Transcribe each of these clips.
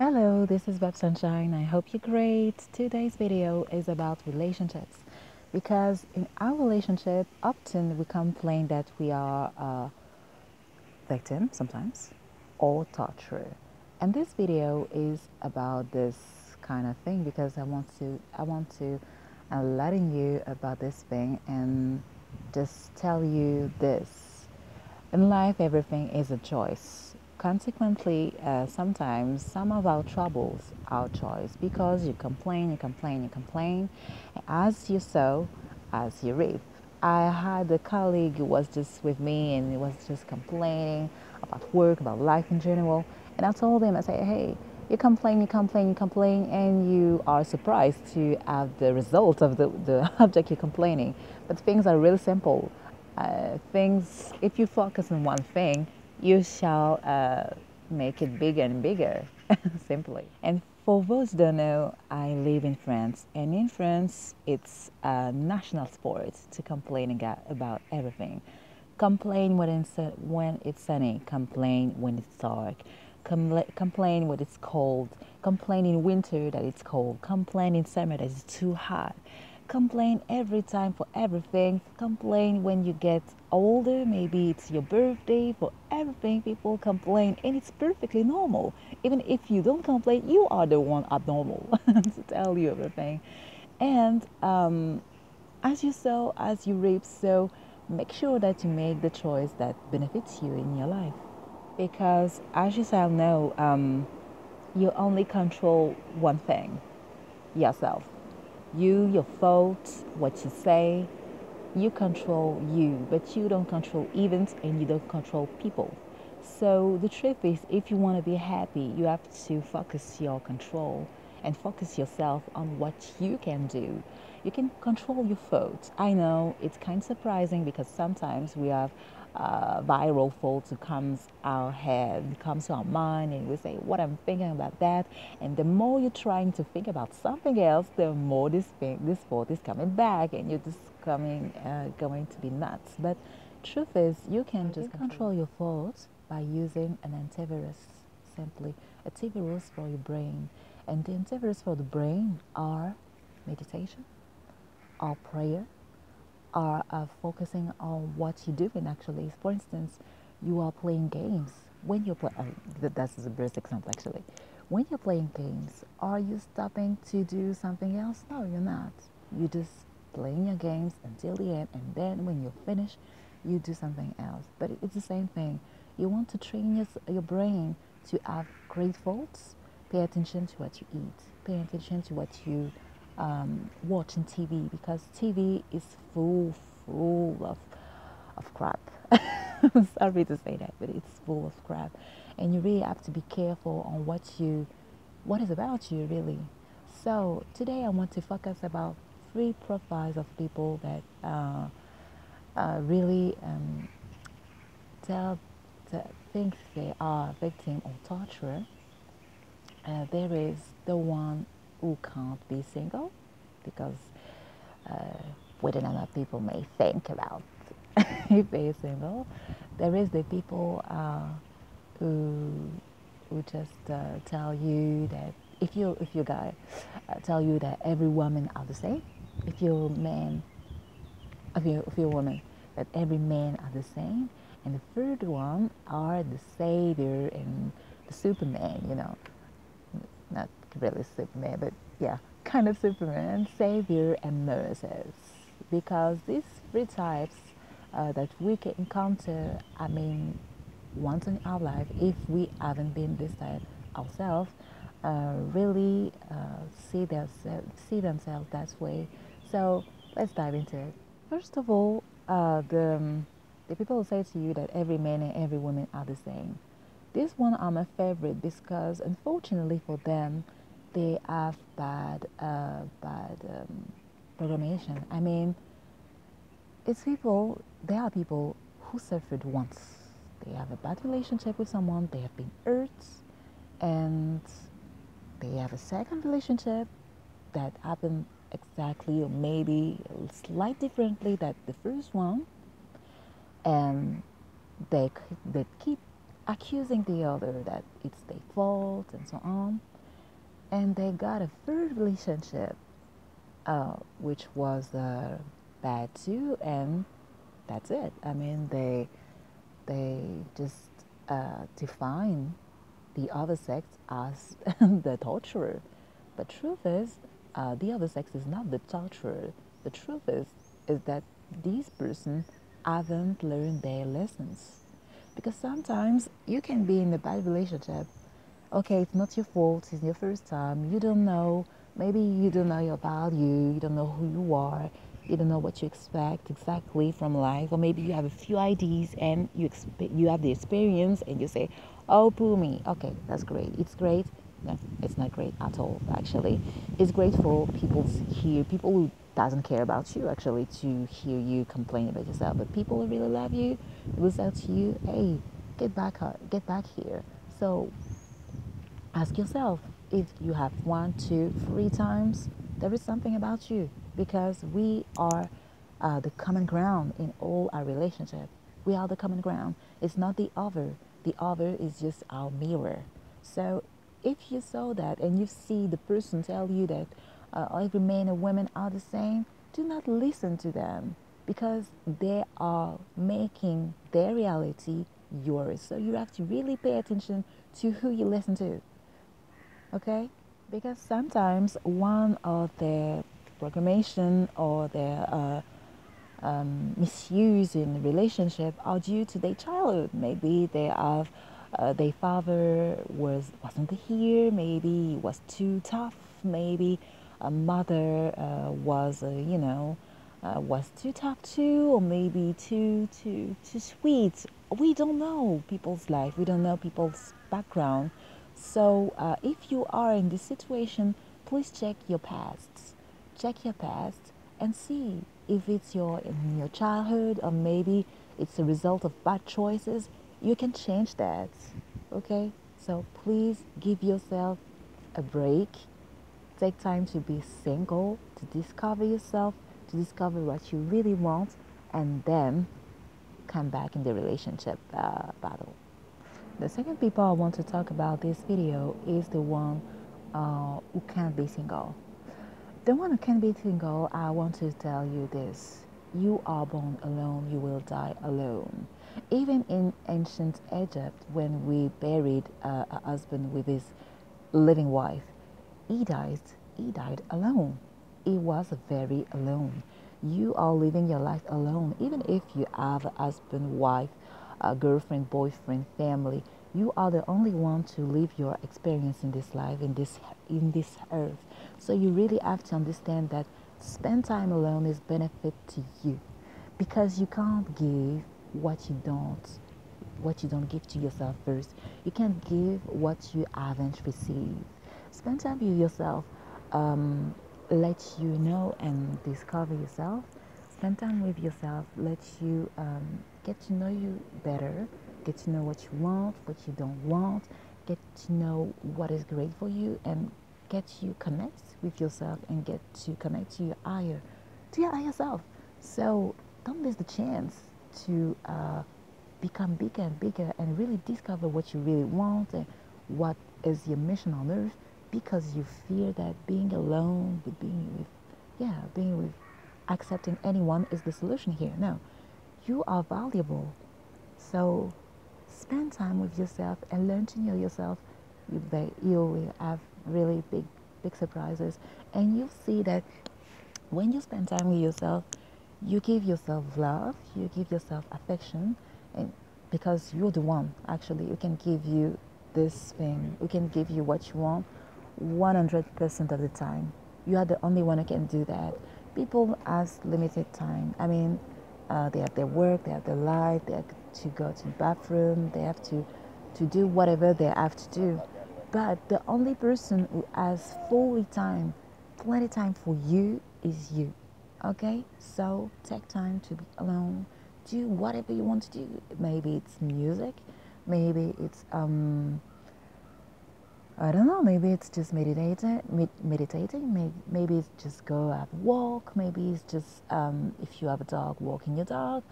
Hello, this is Web Sunshine. I hope you're great. Today's video is about relationships because in our relationship, often we complain that we are a victim sometimes or torturer. And this video is about this kind of thing because I want to letting you about this thing and just tell you this. In life, everything is a choice. Consequently, sometimes some of our troubles are choice because you complain, you complain, you complain. As you sow, as you reap. I had a colleague who was just with me and he was just complaining about work, about life in general. And I told him, I said, hey, you complain, you complain, you complain, and you are surprised to have the result of the object you're complaining. But things are really simple. Things, if you focus on one thing, you shall make it bigger and bigger, simply. And for those who don't know, I live in France, and in France, it's a national sport to complain about everything. Complain when it's sunny, complain when it's dark, complain when it's cold, complain in winter that it's cold, complain in summer that it's too hot. Complain every time for everything. Complain when you get older. Maybe it's your birthday. For everything, people complain, and it's perfectly normal. Even if you don't complain, you are the one abnormal to tell you everything. And as you sow, as you reap, so make sure that you make the choice that benefits you in your life. Because as you shall know, you only control one thing: yourself. You, your thoughts, what you say, you control you, but you don't control events and you don't control people. So the truth is, if you want to be happy, you have to focus your control and focus yourself on what you can do. You can control your thoughts. I know it's kind of surprising because sometimes we have viral thoughts that comes our head, comes to our mind, and we say, "What I'm thinking about that." And the more you're trying to think about something else, the more this thought is coming back, and you're just going to be nuts. But truth is, you can just control your thoughts by using an antivirus. Simply, antivirus for your brain, and the antivirus for the brain are meditation, or prayer, or focusing on what you're doing. Actually, for instance, you are playing games. When you're playing, that's the best example actually. When you're playing games, are you stopping to do something else? No, you're not. You just playing your games until the end, and then when you're finished, you do something else. But it's the same thing. You want to train your brain to have great thoughts. Pay attention to what you eat. Pay attention to what you watch on TV, because TV is full of crap. Sorry to say that, but it's full of crap, and you really have to be careful on what is about you really. So today I want to focus about three profiles of people that really tell think they are victim or torturer. There is the one who can't be single because whether or not people may think about if they're single. There is the people who just tell you that if you guy tell you that every woman are the same. If you're a man, if you're a woman, that every man are the same. And the third one are the savior and the Superman. Not really Superman, but yeah, kind of Superman, savior, and nurses. Because these three types that we can encounter, I mean, once in our life, if we haven't been this type ourselves, really see themselves that way. So let's dive into it. First of all, the people who say to you that every man and every woman are the same. This one are my favorite because unfortunately for them, they have bad programmation. I mean, there are people who suffered once. They have a bad relationship with someone, they have been hurt, and they have a second relationship that happened exactly or maybe slight differently than the first one, and they keep accusing the other that it's their fault and so on. And they got a third relationship, which was bad too, and that's it. I mean, they just define the other sex as the torturer. But truth is, the other sex is not the torturer. The truth is that these person haven't learned their lessons. Because sometimes you can be in a bad relationship. Okay, it's not your fault. It's your first time. You don't know. Maybe you don't know your value. You don't know who you are. You don't know what you expect exactly from life. Or maybe you have a few ideas and you have the experience and you say, "Oh, poo me. Okay, that's great. It's great." No, it's not great at all. Actually, it's great for people to hear people who doesn't care about you actually to hear you complain about yourself. But people who really love you will say to you, "Hey, get back here." So ask yourself if you have 1, 2, 3 times, there is something about you because we are the common ground in all our relationships. We are the common ground. It's not the other. The other is just our mirror. So if you saw that and you see the person tell you that every man and woman are the same, do not listen to them because they are making their reality yours. So you have to really pay attention to who you listen to. Okay, because sometimes one of their programmation or their misuse in relationship are due to their childhood. Maybe they have their father wasn't here. Maybe he was too tough. Maybe a mother was too tough too, or maybe too sweet. We don't know people's life. We don't know people's background. So if you are in this situation, please check your past. Check your past and see if it's in your childhood or maybe it's a result of bad choices. You can change that. Okay? So please give yourself a break. Take time to be single, to discover yourself, to discover what you really want, and then come back in the relationship battle. The second people I want to talk about this video is the one who can't be single. The one who can't be single, I want to tell you this. You are born alone, you will die alone. Even in ancient Egypt, when we buried a husband with his living wife, he died, he died alone. He was very alone. You are living your life alone, even if you have a husband, wife, a girlfriend, boyfriend, family. You are the only one to live your experience in this life, in this earth. So you really have to understand that spend time alone is benefit to you, because you can't give what you don't give to yourself first. You can't give what you haven't received. Spend time with yourself. Let you know and discover yourself. Spend time with yourself. Let you get to know you better. Get to know what you want, what you don't want. Get to know what is great for you, and get you connect with yourself and get to connect to your higher self. So don't miss the chance to become bigger and bigger and really discover what you really want and what is your mission on earth, because you fear that being alone with being with accepting anyone is the solution here. No, you are valuable. So spend time with yourself and learn to know yourself. You will have really big surprises, and you'll see that when you spend time with yourself, you give yourself love, you give yourself affection, and because you're the one actually who can give you this thing, who can give you what you want 100% of the time. You are the only one who can do that. People has limited time. I mean, they have their work, they have their life, they have to go to the bathroom, they have to do whatever they have to do. But the only person who has plenty time for you is you. Okay? So take time to be alone. Do whatever you want to do. Maybe it's music, maybe it's I don't know, maybe it's just meditating, maybe it's just go have a walk, maybe it's just if you have a dog, walking your dog,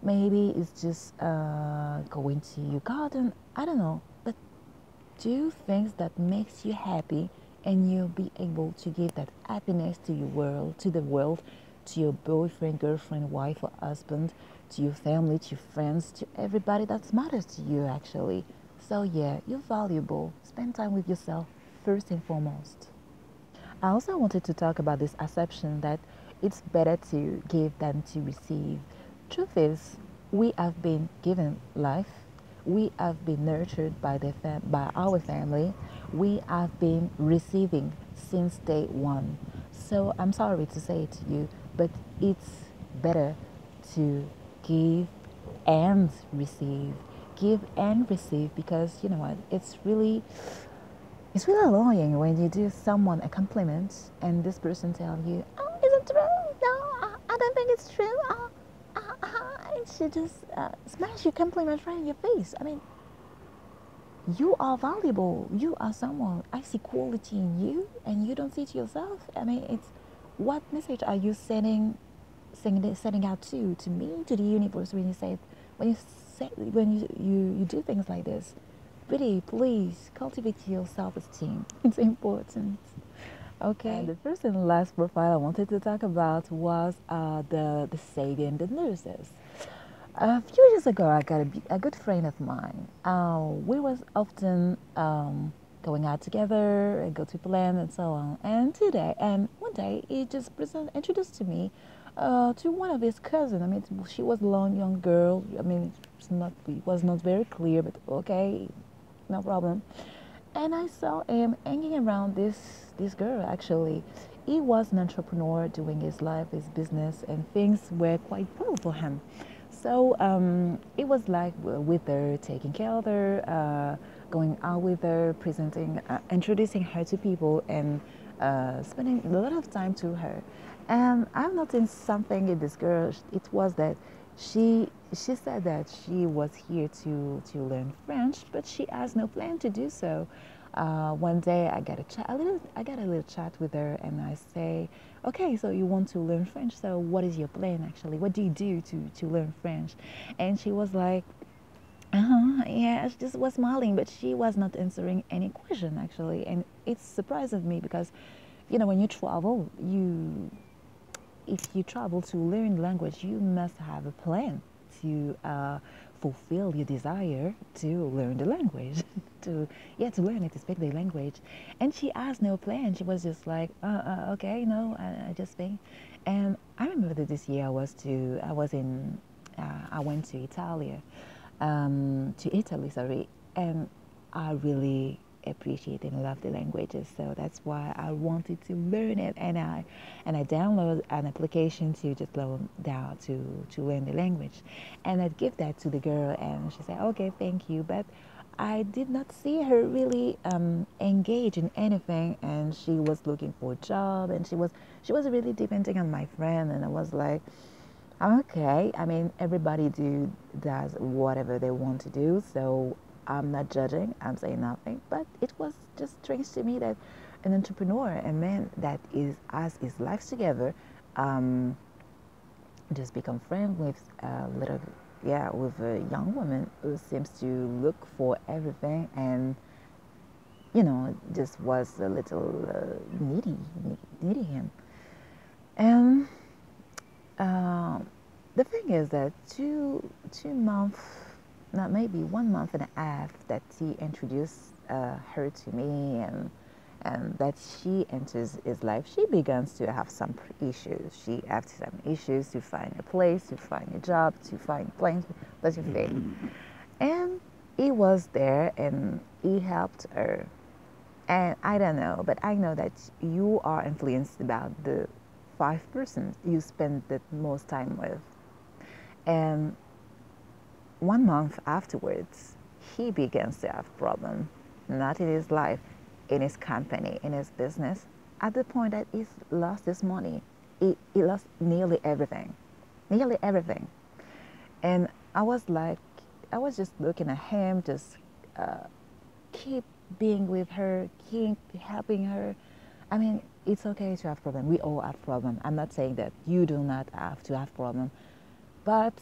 maybe it's just going to your garden. I don't know, but do things that makes you happy, and you'll be able to give that happiness to your world, to the world, to your boyfriend, girlfriend, wife, or husband, to your family, to your friends, to everybody that matters to you actually. So yeah, you're valuable. Spend time with yourself first and foremost. I also wanted to talk about this assumption that it's better to give than to receive. Truth is, we have been given life. We have been nurtured by by our family. We have been receiving since day one. So I'm sorry to say it to you, but it's better to give and receive. Give and receive, because you know what? It's really annoying when you do someone a compliment and this person tell you, "Oh, is it true? No, I don't think it's true." And she just smash your compliment right in your face. I mean, you are valuable. You are someone. I see quality in you, and you don't see it yourself. I mean, it's what message are you sending out to me, to the universe, when you say, when you do things like this? Really, please cultivate your self-esteem. It's important. Okay. And the first and last profile I wanted to talk about was the Sadie and the nurses. A few years ago, I got a good friend of mine. We was often going out together and go to plan and so on. And one day, he just introduced to me to one of his cousins. I mean, she was a long young girl. I mean, it was not very clear, but okay, no problem. And I saw him hanging around this girl. Actually, he was an entrepreneur doing his life, his business, and things were quite well for him. So it was like with her, taking care of her, going out with her, presenting, introducing her to people, and spending a lot of time to her. And I've noticed something in this girl. It was that she said that she was here to learn French, but she has no plan to do so. One day I got I got a little chat with her, and I say, "Okay, so you want to learn French? So what is your plan actually? What do you do to learn French?" And she was like, yeah, she just was smiling, but she was not answering any question actually, and it surprised me because, you know, when you travel, if you travel to learn language, you must have a plan to fulfill your desire to learn the language, to learn it, to speak the language. And she has no plan. She was just like, okay, no, I just think. And I remember that this year I went to Italy, sorry, and I really appreciate and love the languages, so that's why I wanted to learn it, and I downloaded an application to just learn down to learn the language, and I'd give that to the girl, and she said, "Okay, thank you," but I did not see her really engage in anything, and she was looking for a job, and she was really depending on my friend, and I was like, okay, I mean, everybody does whatever they want to do, so I'm not judging, I'm saying nothing, but it was just strange to me that an entrepreneur, a man that has his life together, um, just become friends with with a young woman who seems to look for everything, and just was a little needy him. And the thing is that 2 months, not maybe 1 month and a half, that he introduced her to me, and that she enters his life, she begins to have some issues. She has some issues to find a place, to find a job, to find plans, such a thing. And he was there and he helped her. And I don't know, but I know that you are influenced about the 5% you spend the most time with. And 1 month afterwards, he begins to have problems, not in his life, in his company, in his business, at the point that he's lost his money. He lost nearly everything, nearly everything. And I was like, I was just looking at him, just keep being with her, keep helping her. I mean, it's okay to have problems. We all have problems. I'm not saying that you do not have to have problems, but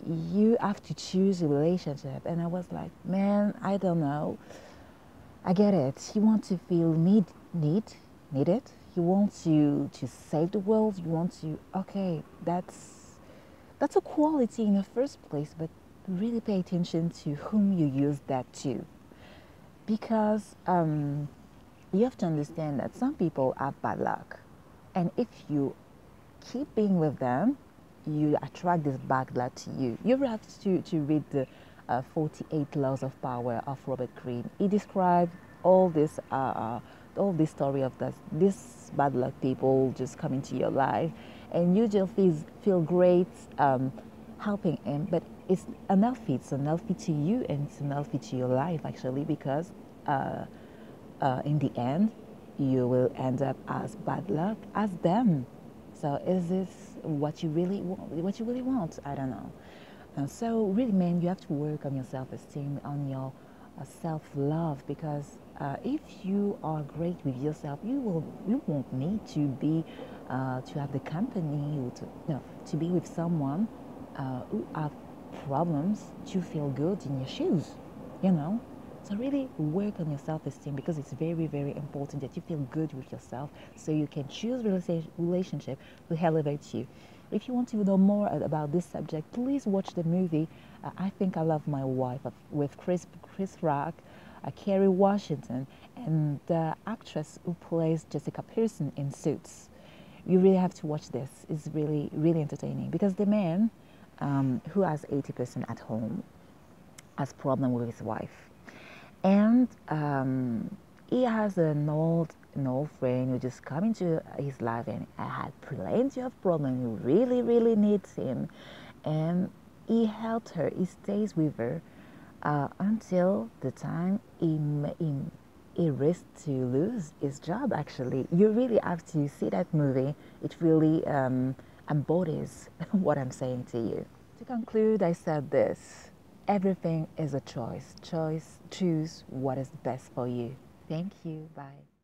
you have to choose a relationship. And I was like, man, I don't know. I get it. You want to feel needed. You want to save the world. You want to, okay, that's a quality in the first place, but really pay attention to whom you use that to. Because you have to understand that some people have bad luck. And if you keep being with them, you attract this bad luck to you. You have to read the 48 Laws of Power of Robert Greene. He described all this story of this bad luck people just come into your life, and you just feel great helping him. But it's an healthy to you, and it's an healthy to your life actually, because in the end, you will end up as bad luck as them. So is this what you really want? What you really want? I don't know. So really, man, you have to work on your self-esteem, on your self-love, because if you are great with yourself, you won't need to have the company, or to be with someone who have problems to feel good in your shoes. You know. So really work on your self-esteem, because it's very, very important that you feel good with yourself, so you can choose relationship to elevate you. If you want to know more about this subject, please watch the movie I Think I Love My Wife with Chris Rock, Kerry Washington, and the actress who plays Jessica Pearson in Suits. You really have to watch this. It's really, really entertaining, because the man who has 80% at home has problem with his wife. And he has an old friend who just come into his life, and I had plenty of problems. Who really, really needs him, and he helped her. He stays with her until the time he risked to lose his job. Actually, you really have to see that movie. It really embodies what I'm saying to you. To conclude, I said this. Everything is a choice. Choose what is best for you. Thank you. Bye.